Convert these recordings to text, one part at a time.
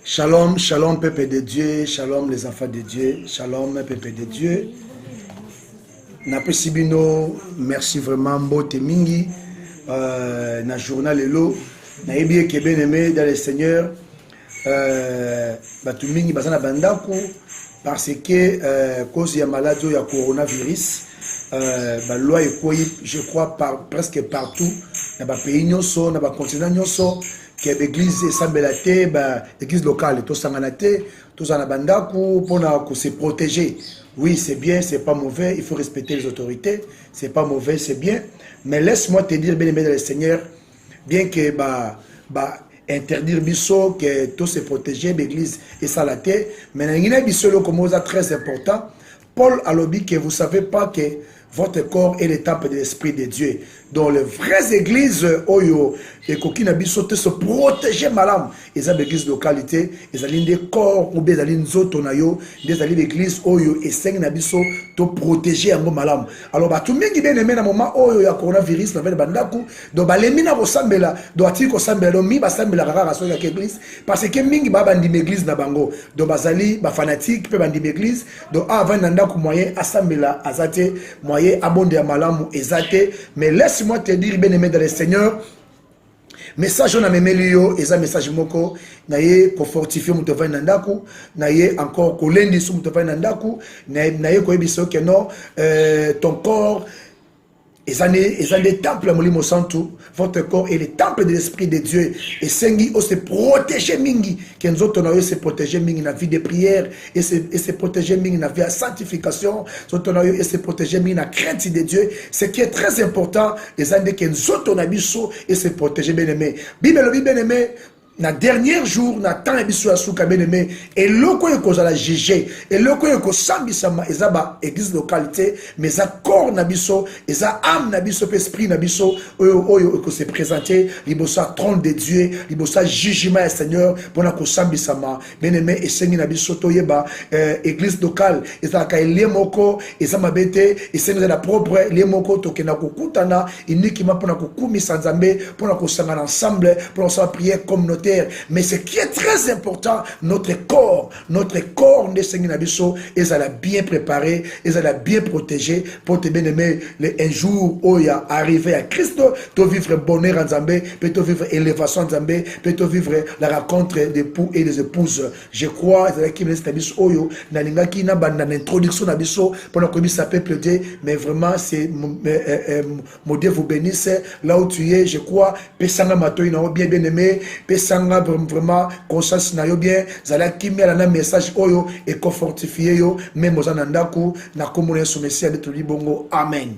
Shalom, shalom, peuple de Dieu, shalom les enfants de Dieu, shalom, peuple de Dieu. Napesibino, merci vraiment, Mbote Mingi, na journal Elo, na ebie ke bien aimé dans le Seigneur, Batu Mingi Bazana Bandaku, parce que cause ya maladie ya coronavirus, la loi est quoi, je crois, presque partout, dans les pays, dans les continents, que l'église est l'église locale, tout ça pour se protéger. Oui, c'est bien, c'est pas mauvais, il faut respecter les autorités, c'est pas mauvais, c'est bien. Mais laisse-moi te dire, bien aimé dans le Seigneur, bien que interdire biso, que tout se protéger, l'église est salaté, mais il y a biso comme ça très important. Paul a dit que vous ne savez pas que votre corps est le temple de l'Esprit de Dieu. Dans les vraies églises, Oyo, et Kokina Biso se protéger malam. Ils ont l'église localité, ils ont des corps, ou bien ils ont des églises, Oyo, et Seigneur Nabiso, te protéger un malam. Alors, tout le monde qui bien aimé dans le moment, Oyo, il y a coronavirus, dans le bandaku, donc, les mina vos sambela, doit il qu'on sambela, mi ba sambela rara sur l'église, parce que mingi ba bandi l'église na bango, donc bazali, ba fanatique, peut bandi l'église, donc avant nandaku moyen, asambela, azate, moyen, abondé à malam, ezate, mais laisse-moi te dire, bien aimé dans le Seigneur, message on a même lio, et ça message moko, naye ko fortifier mutova nandaku, naye encore ko lendi sou mutova nandaku, naye ko ebiso que non, ton corps, et ça des temples molimo santu, votre corps est le temple de l'Esprit de Dieu, et sengi o se protéger mingi, que nous autres naye se protéger mingi na vie de prière, et se protéger mingi na vie de sanctification, et se protéger mingi na crainte de Dieu, ce qui est très important, les années que nous autres nabiso et se protéger bien aimé. Bible bien aimé. Na dernier jour, na temps ebiso asuka bien-aimé, et loko yeko za la jige, et loko yeko sambisama, ezaba église localité, mais za corps nabiso, eza âme nabiso, esprit nabiso, oyo se présenter, libosa trône de Dieu, libosa jugement et Seigneur, pona ko sambisama, bien-aimé, et sengi nabiso toyeba, église locale, eza ka lemoko, eza mabete, et sengi la propre lemoko tokena ko kutana, inikima pona ko kumi sanzambe, pona ko sangana ensemble, pona sa prière communautaire. Mais ce qui est très important, notre corps, de Seigneur Nabiso, ils allaient bien préparer, ils allaient bien protéger pour te bien aimer un jour où il y a arrivé à Christ, tu vivre bonheur en Zambé, peut te vivre élévation en Zambé, peut te vivre la rencontre des époux et des épouses. Je crois, qui me dit Oyo, Nalinga qui n'a pas d'introduction Nabiso, pendant que ça peut plaider, mais vraiment, c'est mon Dieu vous bénisse, là où tu es, je crois, Pesanga Mato, il a bien aimé, Pesanga vraiment conscience na yo bien zala kimia na message oyo et ko fortifier yo même aux anandaku na komona so messia de libongo amen.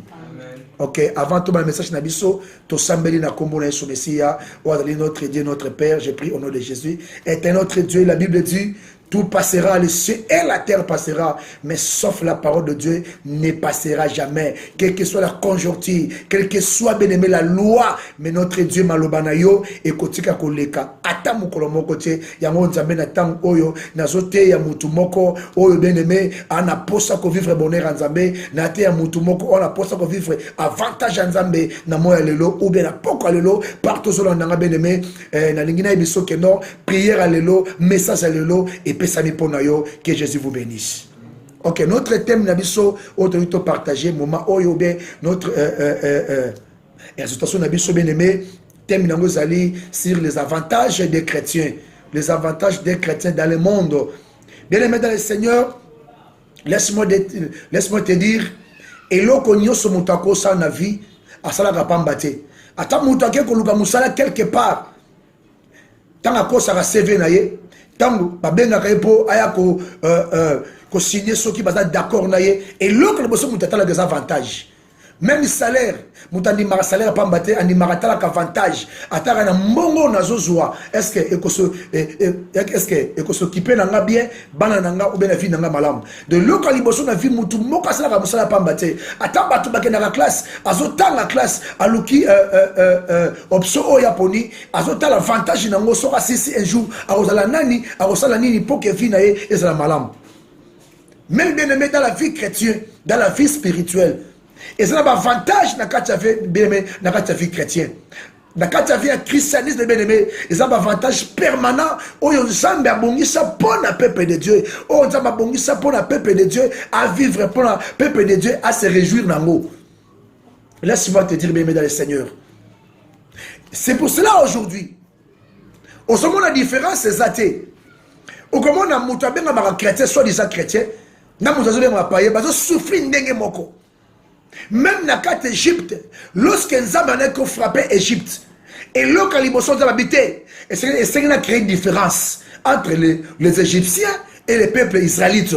Ok, avant tout le message na biso to sambeli na komona so messia o adali notre Dieu notre Père, j'ai pris au nom de Jésus, est un autre Dieu. La Bible dit tout passera, le ciel et la terre passera, mais sauf la parole de Dieu ne passera jamais. Quelle que soit la conjoncture, quelle que soit bien aimé la loi, mais notre Dieu malobanayo et kotika koleka. Ata mukolo moko te yango nzambe na tang oyo nazote ya mutu moko oyo bien aimé ana posa ko vivre bonheur nzambe na te ya mutu moko ona posa ko vivre avantage nzambe na moya lelo ou bien na poko lelo partout sur l'endanga bien aimé na lingina biso que non prière à lelo message à lelo et que Jésus vous bénisse. Ok, notre thème nabiso autorité partagé moment oyo bien notre exhortation nabiso bien aimé thème nangozali sur les avantages des chrétiens, les avantages des chrétiens dans le monde. Bien aimé dans le Seigneur, laisse-moi te dire eloko nyoso mutako sa na vie asala kapambate ata mutake ko luka musala quelque part tanga ko sa CV na ye tango babengaka epo aya ko signer ceux qui baza d'accord na ye et l'autre le bosso mutata des avantages. Même salaire, mutandi mara salaire pambate ani maratala avantage ataka na mbongo nazozwa est-ce que s'occuper nanga bien bana nanga ou bien la vie nanga malam de l'autre liboso na vie mutu moko sala ka musala pambate atamba tu bakena la classe azotanga classe aluki opso o yaponi azotala avantage nango soka sisi un jour arosala nani arosala nini pour que vie na ye ezala malam. Même bien aimé dans la vie chrétienne, dans la vie spirituelle. Et ça n'a pas avantage dans la vie chrétienne. Dans quand tu as vu un christianisme bien-aimé, ils ont un avantage permanent. Oh, ils ont un ça pour le peuple de Dieu. Oh, ils ont un ça pour le peuple de Dieu à vivre, pour le peuple de Dieu à se réjouir dans l'eau. Laisse-moi te dire, bien-aimé dans le Seigneur. C'est pour cela aujourd'hui, au moment la différence, c'est athées. Au moment où on a bien un chrétien, soi-disant chrétien, on a bien un païen, on a souffert n'engé moko. Même dans la Égypte, lorsque Nzambe a frappé l'Égypte, et là, quand les Bossons ont habité, et c'est a créé une différence entre les Égyptiens et les peuples israélites.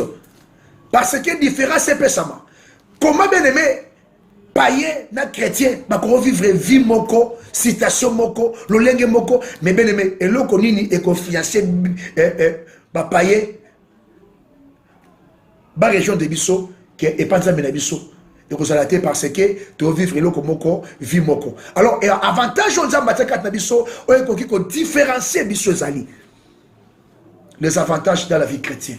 Parce que la différence, c'est ça. Comment bien aimé, païen, chrétien, on vivre vie moko, citation moko, l'olenge moko, mais bien aimé, et là, on a confiancé, païen, la région de Bisso, qui est pas de Bisso. Et vous allez parce que tu vas vivre le moko, vie moko. Alors, et avantage, on dit à Matékat Nabiso, on a différencier Bisso Zali. Les avantages dans la vie chrétienne.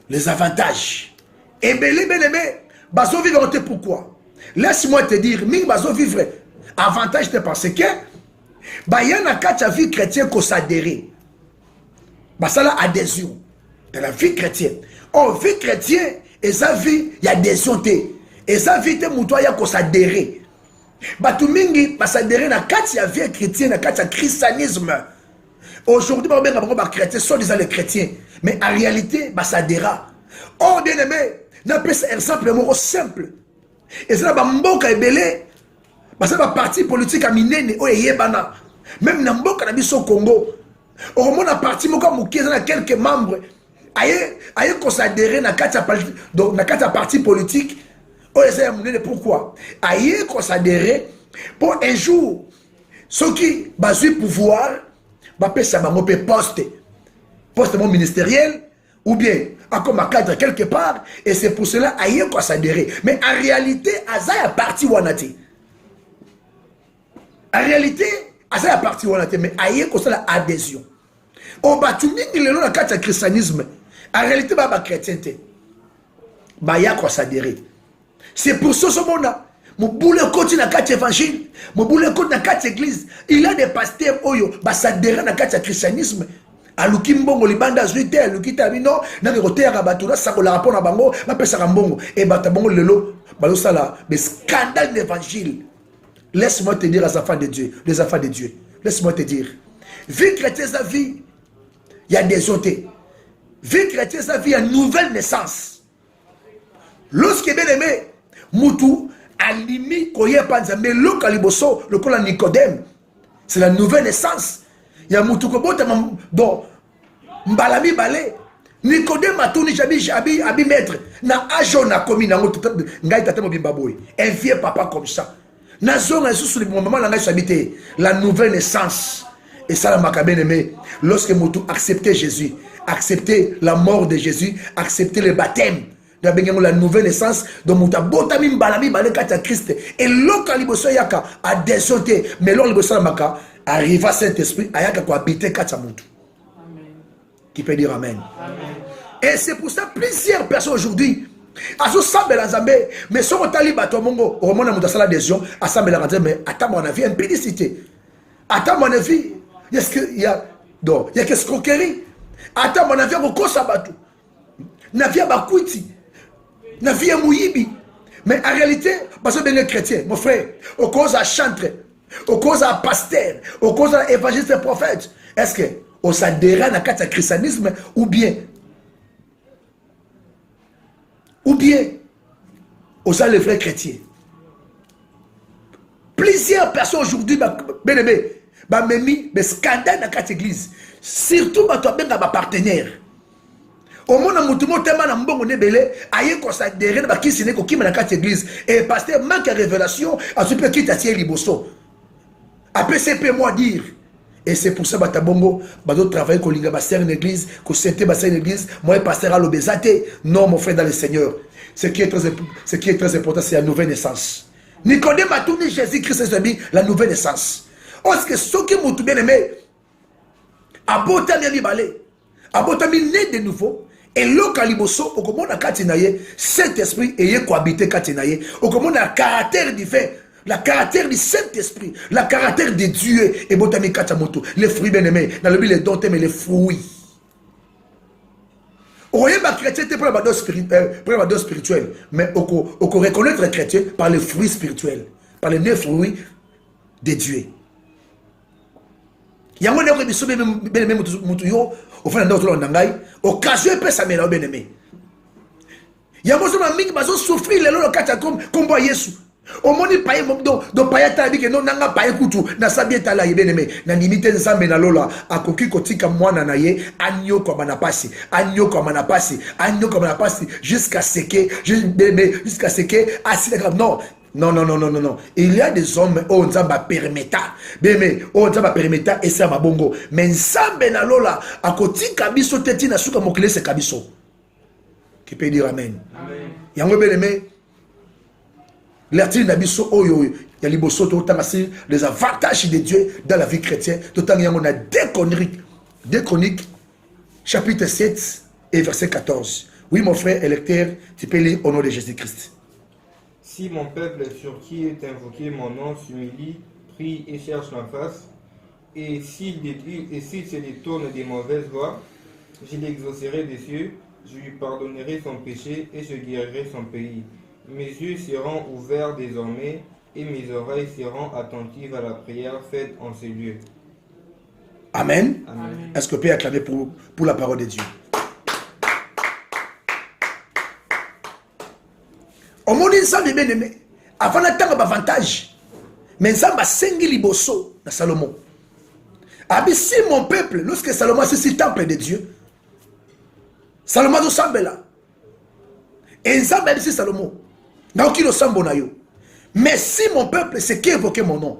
Les avantages. Et bien, bien aimé, baso vivre pourquoi? Laisse-moi te dire, ming baso vivre. Avantage, c'est parce que, bah, y en a quand tu as vie chrétienne qu'on s'adhère. Bah, ça là, adhésion. Dans la vie chrétienne. En vie chrétienne, et sa vie, il y a des sontés. Et sa vie, il y a qu'on s'adhère. Batu mingi, s'adhérer dans la vie chrétienne, dans le christianisme. Aujourd'hui, on va chrétien, soit disant les chrétiens. Mais en réalité, s'adhérer. Oh, bien aimé, on appelle ça exemple simple. Et c'est là, mboka ebele, parce que le parti politique a miné, même dans mboka au Congo. Au moment où on a parti, on a quelques membres. Aïe considéré dans quatre parti politique. Pourquoi? Aïe considéré pour un jour ceux qui basent pouvoir ça poste ministériel ou bien comme un cadre quelque part, et c'est pour cela aïe considéré. Mais en réalité aza parti wanati. En réalité aza parti wanati, mais aïe considéré adhésion. Au batumi il est dans le cadre du christianisme. En réalité, il y a des chrétiens. Il y a s'adhérer. C'est pour ça que mon boulot continue dans le évangile, mon boulot continue dans l'église. Il y a des pasteurs qui s'adhèrent dans le christianisme. aluki mbongo libanda azwi te aluki te abino na koteya bato na sakola rapport na bango na pesa mbongo et bata bango lelo balo sala mais scandale d'évangile. Laisse-moi te dire aux enfants de Dieu, les enfants de Dieu. Laisse-moi te dire, vie chrétienne sa vie, il y a des ôtés. Vie chrétienne sa vie, il y a une nouvelle naissance. Lorsque bien aimé, Moutou alimi koye panza mais le kaliboso le kola Nicodème, c'est la nouvelle naissance. Il y a Moutou kobota donc mbalami balé Nicodème a tourné abi maître na ajo na komi na ngoto ngai tata mobimba boy un vieux papa comme ça na zone sous le moment la ngai habité la nouvelle naissance. Et ça m'a bien aimé lorsque Moutou acceptait Jésus, acceptait la mort de Jésus, acceptait le baptême. La nouvelle naissance de Mouta Botami Mbalami Balekata Christ et l'ocaliboso yaka a désoté mais l'oliboso maka arriva Saint-Esprit ayaka ko habiter Katia Moutou. Qui peut dire amen. Amen. Et c'est pour ça plusieurs personnes aujourd'hui azo sambela nzambe mais son tali bato mongo au moment na sala adhésion a sambela nzambe mais attends mon avis impédicité. Attends mon avis est-ce que il y a donc il y a qu'est-ce escroquerie. Attends mon avis ko sabatu. Na via bakuiti. Na vie mouyibi. Mais en réalité, parce que les chrétiens, mon frère, au cause à chantre, au cause à pasteur, au cause à évangéliste et prophète, est-ce que on s'adhère à le christianisme ou bien on s'est les vrais chrétiens? Plusieurs personnes aujourd'hui, bien aimé, mais scandale dans cette église, surtout ma partenaire. Au moment où Moutou tellement na mbongo nebele aye considérer ba kisine ko kima na quatre église et pasteur manque de révélation à ce petit atier liboso après c'est moi dire et c'est pour ça bata bongo ba do travailler ko linga ba serre une église ko senté ba serre une église moi pasteur à l'obésité. Non mon frère dans le Seigneur, ce qui est très important c'est la nouvelle naissance. Nicodème a tourné Jésus-Christ la nouvelle naissance. Est-ce que ce qui Moutou bien aimé a botami mi balé a botami né de nouveau. Et le caliboso, au comment on a katinaye, cet esprit ayé cohabité katinaye, au comment on a caractère divin, La caractère du Saint-Esprit, la caractère de Dieu et botami kachamoto, les fruits bien-aimés, dans le but les dons mais les fruits. Vous voyez ma chrétienté pour la dose spirituelle, mais on reconnaître les chrétiens par les fruits spirituels, par les 9 fruits de Dieu. Il y a un moment où il y a au fond de occasion peut ça bien aimé. Il y a un moment où il y a souffrir le comme Jésus. Au monde il paye do paye ta que non nanga paye kutu na sabi ta la bien-aimé na limite nzambe na lola akoki kotika mwana na ye agno comme na pasi jusqu'à ce que assis non. Il y a des hommes où nzamba permetta beme où nzamba permetta et ça mabongo mais nzambe na lola akotika biso teti na suka mokile se kabiso qui peut dire amen. Yango bien-aimé l'article d'Abisso, il y a les avantages de Dieu dans la vie chrétienne. D'autant qu'il y a 2 Chroniques, chapitre 7 et verset 14. Oui, mon frère électeur, tu peux lire au nom de Jésus-Christ. Si mon peuple sur qui est invoqué mon nom s'humilie, prie et cherche ma face, et s'il se détourne des mauvaises voies, je l'exaucerai des cieux, je lui pardonnerai son péché et je guérirai son pays. Mes yeux seront ouverts désormais et mes oreilles seront attentives à la prière faite en ces lieux. Amen. Amen. Est-ce que vous pouvez acclamer pour la parole de Dieu? Au monde de bien aimé, avant d'attendre l'avantage, mais ça m'a sengi liboso de Salomon. Si mon peuple, lorsque Salomon c'est le temple de Dieu, Salomon a semble là. Et ça m'a dit Salomon. Mais si mon peuple, c'est qui évoquait mon nom.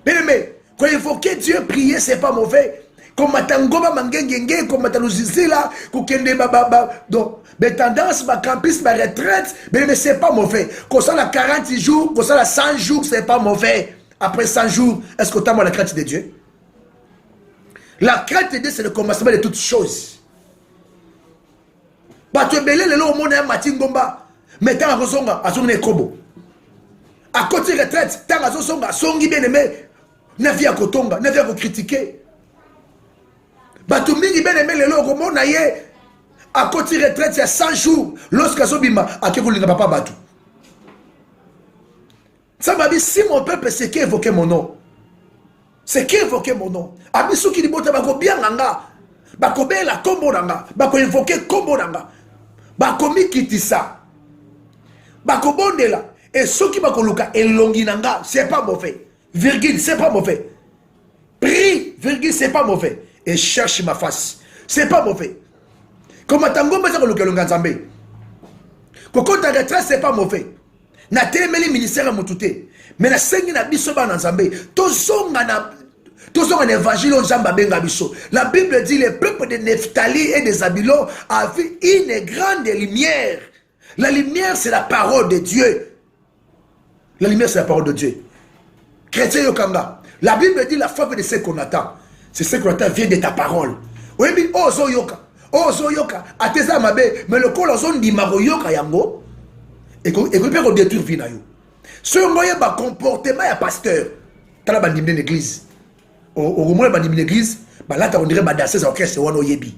Bien aimé, quand évoquer Dieu, prier, c'est pas mauvais. Comme Matangoba Mangengenge, comme Mataluzizila, Koukende Baba, donc, mais tendance, ma campus, ma retraite, mais c'est pas mauvais. Quand ça la 40 jours, quand ça la 100 jours, c'est pas mauvais. Après 100 jours, est-ce que tu as la crainte de Dieu? La crainte de Dieu, c'est le commencement de toutes choses. Bah, tu es belé, le lot au monde, Matingomba. Mais tant à Zonga, à son écobo. À côté retraite, tant à Zonga, Songi bien aimé, ne vient qu'au tonga, ne vient qu'au critiquer. Batoumi bien aimé le logo, mon aïe, à côté retraite, il y a 100 jours, lorsqu'à Zobima, à Kekuli n'a pas battu. Ça m'a dit, si mon peuple, c'est qui évoquait mon nom, c'est qui évoquait mon nom. Abissou qui dit, bako bien nanga, bako bela kombo nanga, bako évoquer kombo nanga, bako mi kitisa. Bako bondela et ceux qui bako luka elonginanga, c'est pas mauvais. Virgule, c'est pas mauvais. Prie, virgule, c'est pas mauvais. Et cherche ma face, c'est pas mauvais. Comme tango meza ko luka longanzambe. Koko ta retraite, c'est pas mauvais. Na témeli ministère mutute. Mais na sengi na biso ba na nzambe. Tozonga na l'évangile on zamba benga biso. La Bible dit le peuple de Nephtali et de Zabulon a vu une grande lumière. La lumière, c'est la parole de Dieu. La lumière, c'est la parole de Dieu. Chrétien Yokanga. La Bible dit la femme de ce qu'on attend. C'est ce qu'on attend vient de ta parole. Oui, mais Ozo Yoka. Ateza Mabe. Mais le col zone di Maro Yoka Yango. Et qu'on peut détruire Vinayo. Ce moyen de comportement à pasteur. T'as la bandime de l'église. Au moins, la bandime de l'église. Là, on dirait que danser, c'est orchestre, c'est Wano Yebi.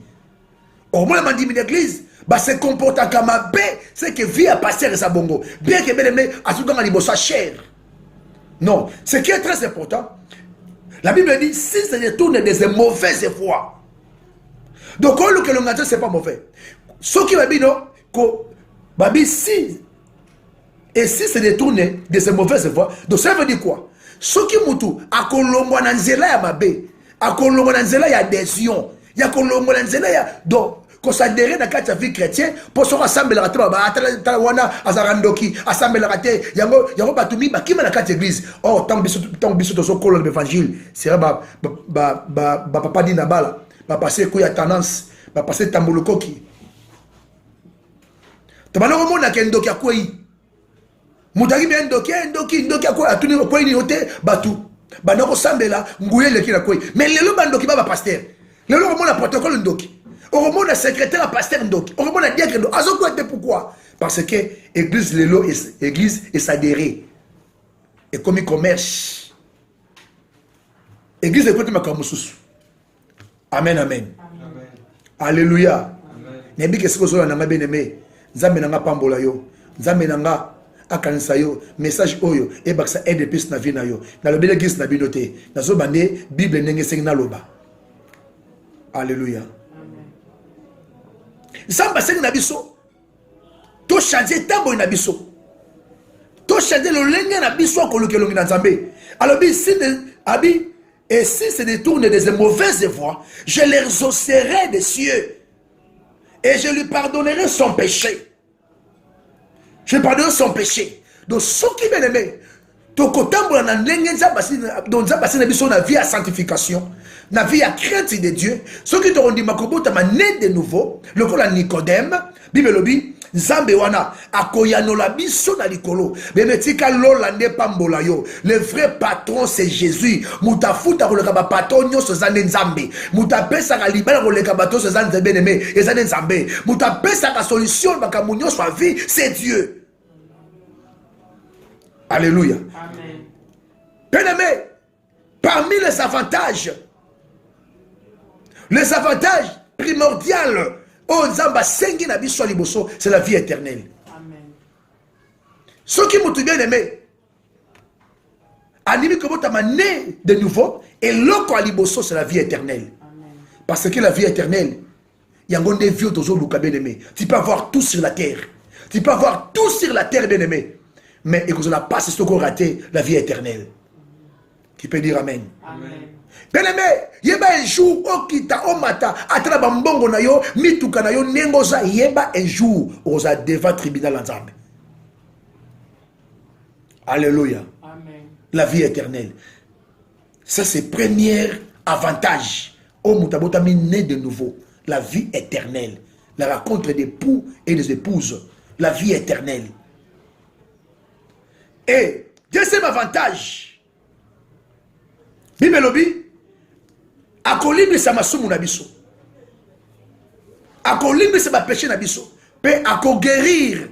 Au moins, la bandime de l'église. Bah, se comporte comme un bé, c'est que vie à passer à sa bongo. Bien que bien aimé, à ce moment il bosse cher. Non, ce qui est très important, la Bible dit si ça retourne des mauvaises voies. Donc, quand le langage, c'est pas mauvais. Ce qui va dire, non, si, et si ça détourne de ces mauvaises voies, donc ça veut dire quoi? Ce qui moutou, à Colombo Nanzela ya mabe, à Colombo Nanzela ya adhésion, il y a Colombo Nanzela ya. Donc, qu'on s'adhère dans la vie chrétienne pour se rassembler à Talawana, à Zarandoki, à Sambelate, Yango Batumi, qui m'a la carte église. Oh, tant que de son colon de l'évangile, c'est papa Dinabala, va passer quoi à tendance, va passer Tambolokoki. Tabano au monde à Kendoki à quoi? Moutari bien Ndoki à quoi? À tout niveau, quoi, il y a Batu. Banoko Sambela, Ngouye le qui a quoi? Mais le Bandoki va pasteur. Le lot au monde à protocole Ndoki. Au monde à secrétaire à pasteur Ndoki. Au monde à diacre Ndoki. Pourquoi? Parce que l'église, l'église est s'adhérer. et comme commerce. Église écoute ma kamususu. Amen, amen. Amen. Alléluia. Amen. Nebi que ce que soit nanga bien-aimé. Nzambe nanga pambola yo. Nzambe nanga akanisa yo. Message oyo. Et baksa aide plus na vie na yo. Na lobe l'église na binote. Na zo bande Bible nenge seng na loba. Alléluia. Nzamba seng na biso. To changer tambo na biso. To changer le lenge na biso ko lokelongi na Nzambe. Alors bi si abi et si se détournent des mauvaises voies, je les exaucerai des cieux et je lui pardonnerai son péché. Je pardonnerai son péché. Donc ce qui bien aimé, to kotambola na ndenge Nzamba na biso na vie à sanctification, na vie à crainte de Dieu, ceux qui t'ont dit makobota ma né de nouveau, le col à Nicodème, Bible lobi Nzambe wana akoyanola biso na likolo bemetika lola nde pambola yo. Le vrai patron c'est Jésus. Mutafuta koleka ba patron nyonso zane Nzambe. Mutapesa ka libala koleka bato so zane bien-aimé ezane Nzambe. Mutapesa ka solution ba kamunyo sa vie c'est Dieu. Alléluia. Amen. Bien-aimé, parmi les avantages primordiaux oh Nzamba sengi na biso liboso, c'est la vie éternelle. Amen. Ce qui m'a bien aimé, animi comme tu m'as né de nouveau, et l'autre liboso, c'est la vie éternelle. Amen. Parce que la vie éternelle, il y a un des vieux d'Ozo bien aimé. Tu peux avoir tout sur la terre. Tu peux avoir tout sur la terre, bien aimé. Mais écoute, la passe, c'est ce qu'on raté, la vie éternelle. Qui peut dire Amen. Amen. Bien aimé, yeba un jour okita omata atala bambongo na yo mituka na yo nengoza yeba un jour oza devant tribunal Nzambe. Alléluia. Amen. La vie éternelle. Ça c'est premier avantage. Au mutabota né de nouveau, la vie éternelle. La rencontre des époux et des épouses, la vie éternelle. Et deuxième avantage. Bible lobi akolimbisa masumu na biso, akolimbisa ba péché na biso, pe akoguérir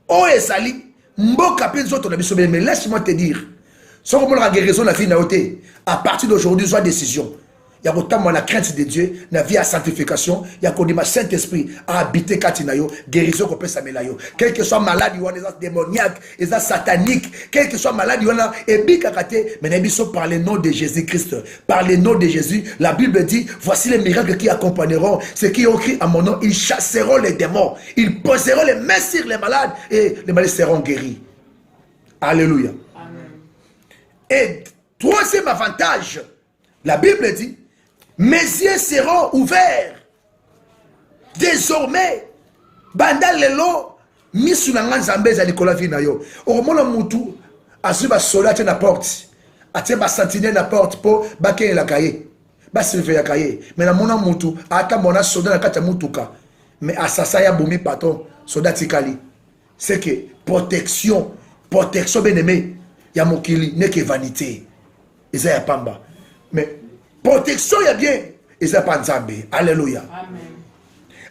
o ezali mboka pe nzoto na biso. Mais laisse-moi te dire, si on a guérison la vie na oté, à partir d'aujourd'hui soit décision. Il y a autant la crainte de Dieu, la vie à sanctification, il y a qu'on dit ma Saint-Esprit à habiter Katinayo, guérison qu'on peut s'améliorer. Quel que soit malade, il y a des démoniaques, des sataniques, quel que soit malade, il y a et bikakate, mais nous par le nom de Jésus-Christ, par le nom de Jésus, la Bible dit, voici les miracles qui accompagneront ceux qui ont crié à mon nom, ils chasseront les démons, ils poseront les mains sur les malades et les malades seront guéris. Alléluia. Amen. Et troisième avantage, la Bible dit, mes yeux seront ouverts. Désormais, bandal lelo, misu nanga Nzambe za likola vi na yo. Oromona mutu, asu ba soldat na porte. Atie ba sentinelle na porte po ba ken la kaye. Ba surveiller kaye. Mais na mona mutu, ata mona soldat na kata mutuka. Mais asasa ya bomi patron, soldat tikali. C'est que protection bien aimé, ya mokili n'est que vanité. Eza ya pamba. Mais protection ya bien, et ça pas Nzambe. Alléluia. Amen.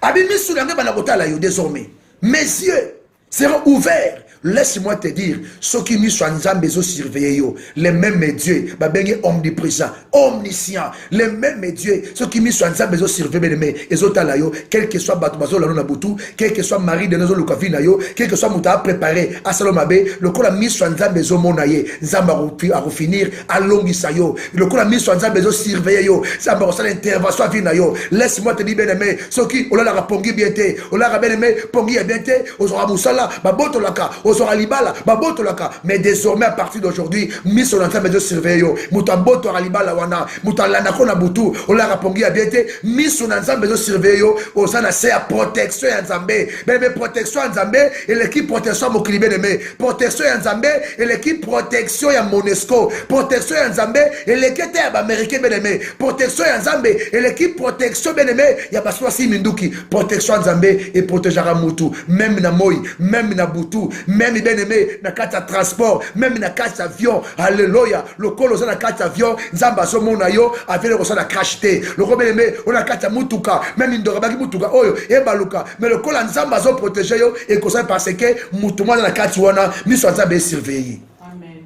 Abimi soulangé banakota la yo désormais. Mes yeux seront ouverts. Laisse-moi te dire, ceux qui mis sur Nzambe zo surveiller yo, les mêmes dieux, ba bengi omniprésent, omniscient, les mêmes dieux, ceux qui mis sur Nzambe zo surveiller mais ezota la yo, quel que soit bato bazo la na butu, quel que soit mari de nozo lukavi na yo, quel que soit muta préparé à salomabe, le kola mis sur Nzambe zo monaye, Nzamba a refinir à longisa yo, le kola mis sur Nzambe zo surveiller yo, Nzamba ça l'intervention vi na yo. Laisse-moi te dire bien aimé, ceux qui on la rapongi bien té, on la bien aimé, pongi bien té, ozora musala, ba boto laka, ozora libala, ba boto laka, mais désormais à partir d'aujourd'hui, mis sur Nzambe zo surveiller yo, muta boto libala wana, muta lana kona butu, on la rapongi bien té, mis sur Nzambe zo surveiller yo, ozana c'est à protection ya Nzambe, mais protection ya Nzambe et l'équipe protection mokili bien aimé, protection ya Nzambe et l'équipe protection ya Monesco, protection ya Nzambe et l'équipe américain bien aimé, protection ya Nzambe et l'équipe protection bien aimé, ya baswa si minduki, protection ya Nzambe et protégera mutu, même na moi, même na butu, même bien aimé na carte transport, même na carte avion, alléluia, le colo na carte avion, Nzamba so mona yo, avec le na crashté, le bien aimé, on a carte mutuka, même indora baki mutuka oyo e baluka, mais le colo Nzamba so protéger yo et comme ça parce que mutu na carte wana, mi so Nzambe surveiller. Amen.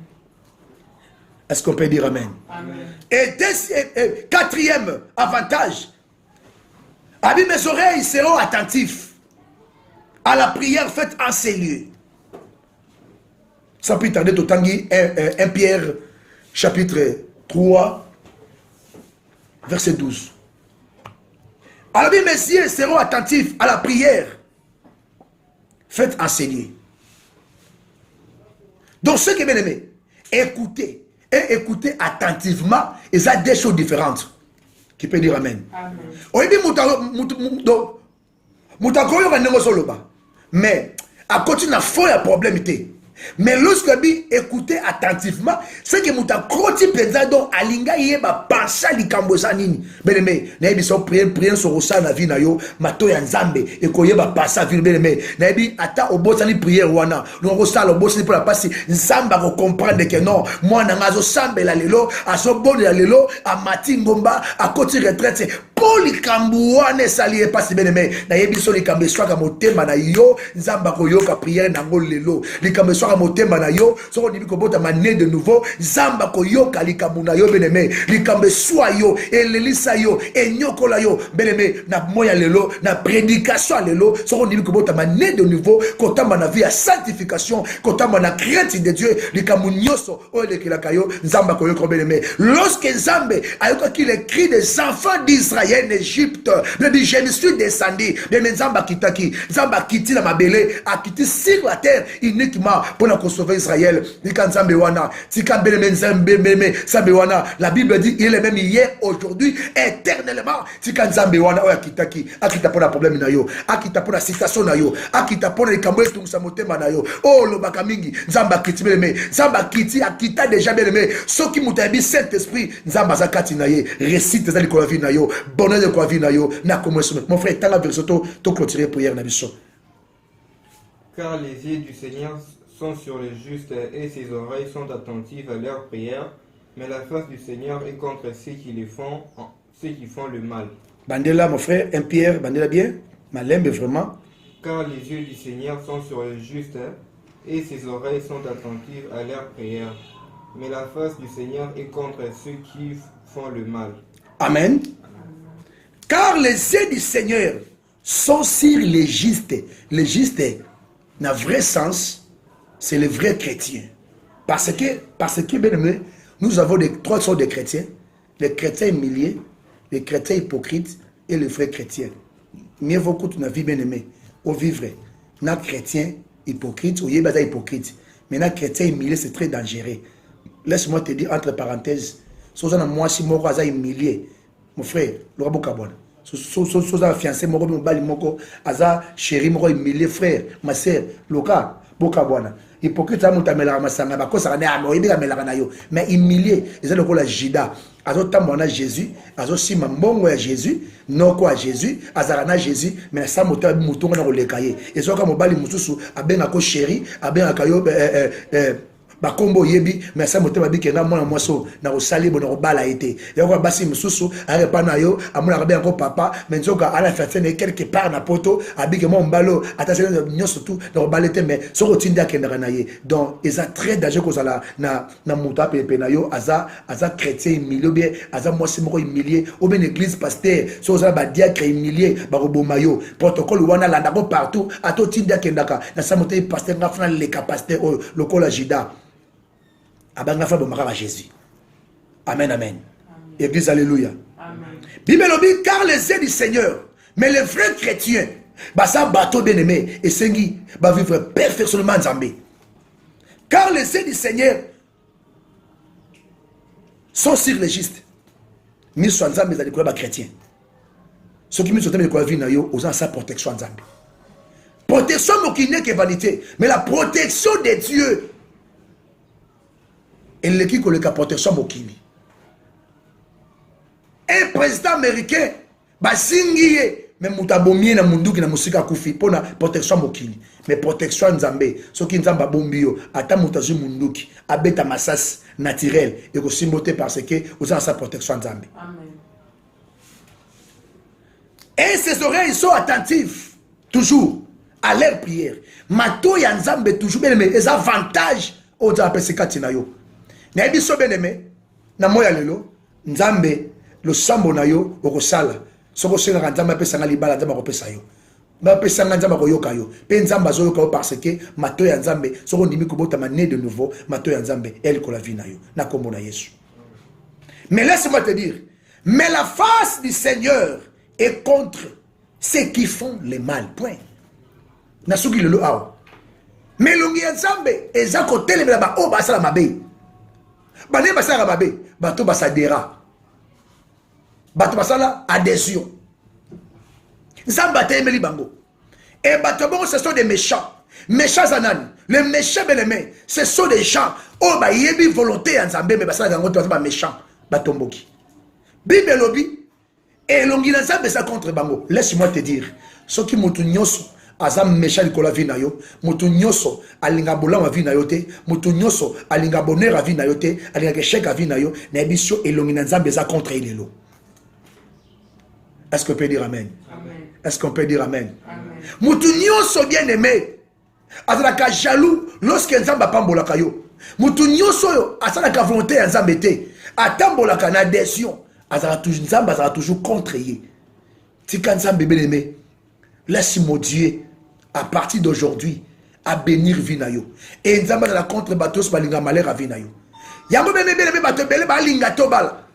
Est-ce qu'on peut dire amen? Amen. Et quatrième avantage, mes oreilles seront attentifs à la prière faite en ces lieux. Sans plus tarder, Totangi, 1 Pierre, chapitre 3, verset 12. Alors, mes yeux seront attentifs à la prière faite en ces lieux. Donc, ceux qui bien aimés, écoutez et écoutez attentivement, et ça a des choses différentes. Qui peut dire amen? Mais à côté de la foi, il y a problème. Mais lorsque vous écoutez attentivement, c'est que vous avez pensé alinga yeba pensa likambosa nini. Bien-aimé, naïbi so prier sur osa na vie na yo, mato ya nzambe et ko yeba pensa vie bien-aimé. Naïbi ata obosani prière wana, no osala obosani pour la passer nzamba ko comprendre que non, moi na ngazo sambela lelo, aso boni ya lelo, a mati ngomba, a koti retraite. Pour likambo wana sali epasi bien-aimé, naïbi so likambo swaka motema na yo, nzamba ko yoka prière na ngol lelo. Likambo swaka motema na yo, so ko nibiko bota mané de nouveau, nzamba ko yoka likambo na yo bien-aimé, likambo swa yo, elelisa yo, enyokola yo, bien-aimé, na moya lelo, na prédication lelo, so ko nibiko bota mané de nouveau, kotamba na vie à sanctification, kotamba na crainte de Dieu, likambo nyoso, o elekilaka yo, nzamba ko yoka bien-aimé. Lorsque Nzambe ayoka qu'il écrit des enfants d'Israël en Égypte, me dit je me suis descendu, mais Nzamba kitaki, Nzamba kiti la mabele, a quitté sur la terre uniquement pour la sauver Israël. Nzambe wana, tika beleme Nzambe meme, Nzambe wana, la Bible dit il est même hier, aujourd'hui, éternellement. Tika Nzambe wana, oya kitaki, akita pour la problème na yo, akita pour la citation na yo, akita pour les kamwe tout sa motema na yo. Oh lo bakamingi, Nzamba kiti beleme, Nzamba kiti akita déjà beleme, ce qui mutabi Saint-Esprit, Nzamba zakati na ye, récite za likola vie na yo. Bonheur de quoi vie na yo na commencé. Mon frère, t'as la version to clôturer prière na biso. Car les yeux du Seigneur sont sur les justes et ses oreilles sont attentives à leurs prières, mais la face du Seigneur est contre ceux qui font le mal. Bandela, mon frère, un Pierre, bandela bien, malembe vraiment. Car les yeux du Seigneur sont sur les justes et ses oreilles sont attentives à leurs prières, mais la face du Seigneur est contre ceux qui font le mal. Amen. Car les yeux du Seigneur sont sur les justes. Les justes, dans le vrai sens, c'est le vrai chrétien. Parce que bien aimé, nous avons trois sortes de chrétiens. Les chrétiens humiliés, les chrétiens hypocrites et les vrais chrétiens. Mieux vaut que tu n'as vie bien aimé. Au vivre, notre chrétien hypocrite, ou yéba hypocrite. Mais notre chrétien humilié, c'est très dangereux. Laisse-moi te dire entre parenthèses, moi si moi je humilié. Mon frère, Laura Bokabona. Soza fiancé moko mobali moko aza chéri moko humilié frère, ma sœur, Loka Bokabona. Hypocrite a mutamela masanga bakosa na amo ibika melaka na yo. Mais humilié, ils ont la Jida. Azo tamona Jésus, azo sima mbongo ya Jésus, noko a Jésus, azarana Jésus, mais ça mota mutonga na kolekaye. Et soka mobali mususu abenga ko chéri, abenga kayo bakombo yebi mais ça motema bikenga mwana mwaso na osali bona obala été yako basi mususu arepa na yo amuna kabe yango papa mais nzoka ala fatene quelque part na poto abike mo mbalo atasene nyoso tout na obalete mais soko tinda kendaka na ye donc eza très dangereux ko sala na muta pepe na yo aza chrétien humilié bien aza mwasi moko humilié ou bien église pasteur so za ba diacre humilié ba roboma yo protocole wana landa ko partout ato tinda kendaka na samote pasteur ngafana le pasteur lokola Jida abanga fa bomaka Jésus. Amen, amen. Église, alléluia. Amen. Bible dit car les yeux du Seigneur, mais les vrais chrétiens, bah ça bateau bien aimé et sengi va vivre perfectement Nzambe. Car les yeux du Seigneur sont sur les justes. Mis sur Nzambe les écoles chrétiens. Ceux qui mis sur l'école vie na yo, osant sa protection Nzambe. Protection qui n'est que vanité, mais la protection de Dieu. Et l'équipe qui a la protection mokili. Un président américain, basingiye, mais mutabomie na munduki na musika kufi pour la protection mokili. Mais protection Nzambe, ce qui Nzamba bombio, ata mutazu munduki, abeta masas naturel et que symboté parce que vous avez sa protection Nzambe. Amen. Et ses oreilles sont attentives, toujours, à leur prière. Mato ya Nzambe toujours, mais les avantages, on appelle ce katinayo. Na biso bien-aimé, na moya lelo, nzambe, le sambo na yo, okosala. Soko senga nzambe pesa nga libala nzambe kopesa yo. Ba pesa nga nzambe koyoka yo. Pe nzambe azoyoka yo parce que mato ya nzambe, soko ndimi kobota mané de nouveau, mato ya nzambe, elle ko la vie na yo. Na kombo na Yesu. Mais laisse-moi te dire, mais la face du Seigneur est contre ceux qui font le mal. Point. Na suki lelo awo. Mais longi ya nzambe, eza kotelemela ba o basala mabe. Bane basala mabe, bato basadera. Bato basala adhésion. Nzamba temeli bango. Et bato bango ce sont des méchants. Méchants zanani. Les méchants belemé, ce sont des gens. Oh ba yebi volonté nzambe mais basala gango to ba méchant. Batomboki. Bible lobi et longi na nzambe ça contre bango. Laisse-moi te dire, ce qui mutu nyoso azam méchant likola vi na yo, mutu nyoso alinga bola ma vi na yo te, mutu nyoso alinga bonheur a vi na yo te, alinga échec a vi na yo, na biso et longi na nzambe ça contre ilelo. Est-ce qu'on peut dire amen? Amen. Est-ce qu'on peut dire amen? Amen. Moutounio so bien aimé. Azalaka jaloux lorsque nzamba pambolaka yo. Moutounio so yo azalaka volonté ya nzambe te. Atambolaka na adhésion. Azalaka toujours nzamba azalaka toujours contre ye. Tika nzambe bien aimé. Laisse-moi Dieu à partir d'aujourd'hui à bénir vinayo. Et nzamba azalaka contre batos balinga malheur à vinayo. Yango bien aimé bato bele balinga to bala.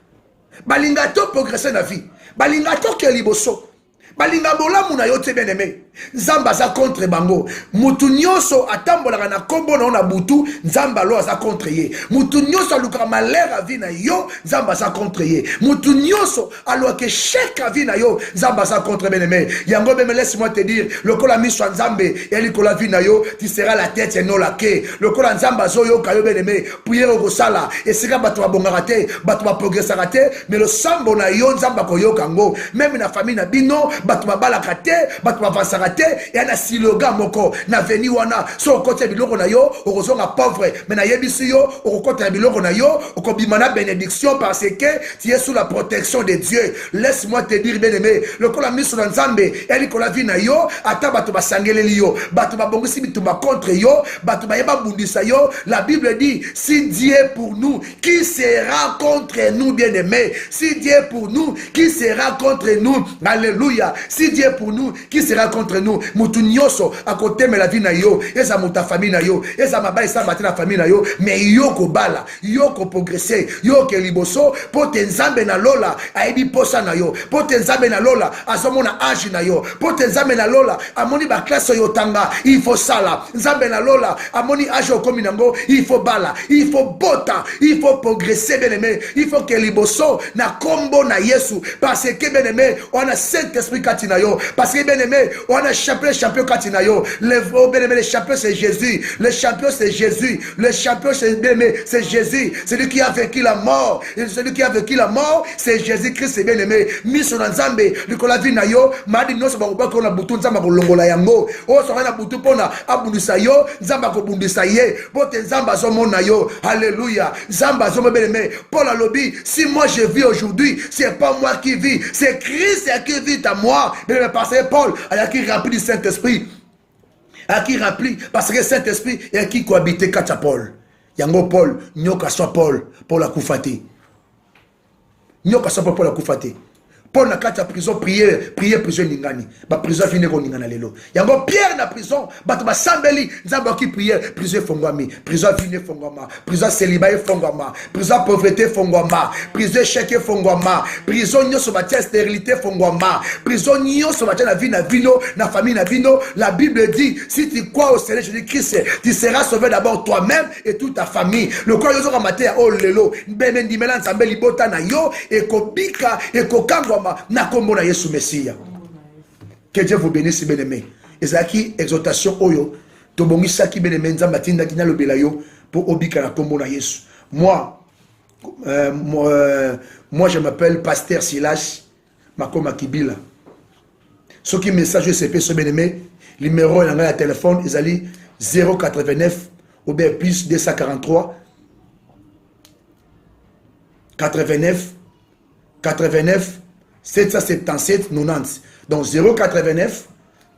Balinga to progresser na vie. Balinga to ke liboso. Balinga bola muna yo te bien aimé. Nzamba za contre bango. Mutu nyoso atambolaka na kombo na butu, nzamba lo za contre ye. Mutu nyoso aluka malheur a vi na yo, nzamba za contre ye. Mutu nyoso alo ke chèque a vi na yo, nzamba za contre bien aimé. Yango me laisse-moi te dire, le kola miso nzambe, eli kola vi na yo, tu seras la tête et non la queue. Le kola nzamba zo yo kayo bien aimé, prière ko sala, et sera bato ba bongara te, bato ba progressera te, mais le sambo na yo nzamba ko yo kango, même na famille na bino, bato ba balaka te, bato ba vansara te, et na siloga moko na veni wana so kote biloko na yo okozonga pauvre mais na yebisi yo okokote biloko na yo okobimana bénédiction parce que tu es sous la protection de Dieu. Laisse-moi te dire bien aimé, le kola miso na nzambe eli kola vi na yo ata bato basangeleli yo bato babongisi bitumba contre yo bato bayeba bundisa yo. La Bible dit si Dieu est pour nous qui sera contre nous bien aimé? Si Dieu est pour nous qui sera contre nous? Alléluia. Si Dieu est pour nous qui sera contre nous? Mutu nyoso à côté mais la vie na yo eza muta famille na yo eza mabali sa matin na famille na yo mais yo ko bala yo ko progresser yo ke liboso pote nzambe na lola aibi posa na yo pote nzambe na lola azomona âge na yo pote nzambe na lola amoni ba classe yo tanga il faut sala nzambe na lola amoni âge okomi nango il faut bala il faut bota il faut progresser bien aimé il faut que liboso na kombo na Yesu parce que bien aimé on a Saint-Esprit katina yo parce que bien aimé on a champion Katinayo. Le champion c'est Jésus. Le champion c'est Jésus. Le champion c'est Jésus. Celui qui a vécu la mort. Et celui qui a vécu la mort, c'est Jésus-Christ, c'est bien aimé. Miso na nzambe, likola vina yo, madi noso bakoba ko na butu nzamba ko longola yango. O so na butu pona abundisa yo, nzamba ko bundisa ye. Bote nzamba zo mona yo. Alléluia. Nzamba zo bien aimé. Paul a lobby, si moi je vis aujourd'hui, c'est pas moi qui vis, c'est Christ qui vit à moi. Mais parce que Paul a qui rempli du Saint-Esprit. À qui rempli parce que Saint-Esprit est qui cohabite kacha Paul. Yango Paul, nyoka soit Paul, Paul a koufati. Nyoka soit Paul a koufati. Paul na kati ya prison prier prison ningani ba prison fini ko ningana lelo yango Pierre na prison bato ba sambeli nzamba ki prier prison fongwami prison fini fongwama prison célibat fongwama prison pauvreté fongwama prison chèque fongwama prison nyoso ba stérilité fongwama prison nyoso ba na vie na vino na famille na vino. La Bible dit si tu crois au Seigneur Jésus-Christ tu seras sauvé d'abord toi-même et toute ta famille. Le quoi yozo kamate o lelo bemendi mela nzambe libota na yo e kobika e kokangwa na kombo na Yesu Messia. Que Dieu vous bénisse bien aimé. Ezaki exhortation oyo to bongisa ki bien aimé nzamba tinda kina lobela yo pour obika na kombo na Yesu. Moi je m'appelle Pasteur Silas Makoma Kibila. Ce qui message CP ce bien aimé, numéro et la téléphone ezali 089 ou bien plus 243 89 777 90. Donc 089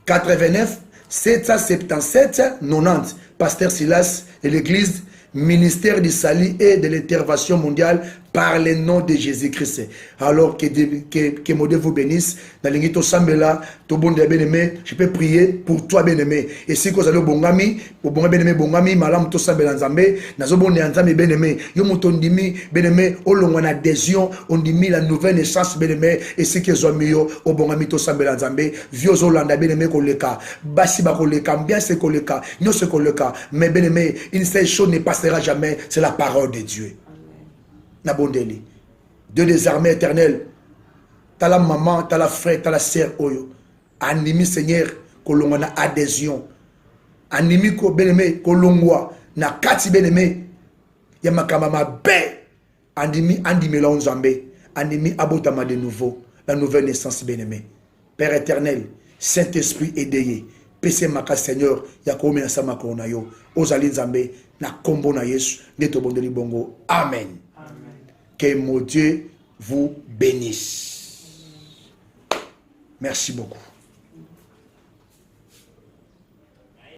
89 777 90. Pasteur Silas et l'église ministère du salut et de l'intervention mondiale par le nom de Jésus-Christ. Alors que mon Dieu vous bénisse. Dans l'ingito sambela, to bon bien-aimé, je peux prier pour toi bien-aimé. Et si vous allez au bongami, bien-aimé bongami, malam to sambela nzambe, nazo bon nzambe bien-aimé. Yo motondimi bien-aimé, au long en adhésion, on dit la nouvelle naissance bien-aimé. Et si que zomio au bongami to sambela nzambe, vieux Olanda bien-aimé koleka, basi ba koleka, bien c'est koleka, non c'est koleka. Mais bien-aimé, une seule chose ne passera jamais, c'est la parole de Dieu. Nabondeli. Dieu des armées éternelles. T'as la maman, t'as la frère, t'as la sœur. Animi Seigneur, kolongo na adhésion. Animi ko beneme, kolongwa. Na kati beneme. Yamakama be. Andimi la onzambe. Animi abotama de nouveau. La nouvelle naissance beneme. Père éternel, Saint-Esprit aidé. PC maka Seigneur, yakomi na sama kona yo. Ozali nzambe, na kombo na Yesu. Neto bondeli bongo. Amen. Que mon Dieu vous bénisse. Merci beaucoup.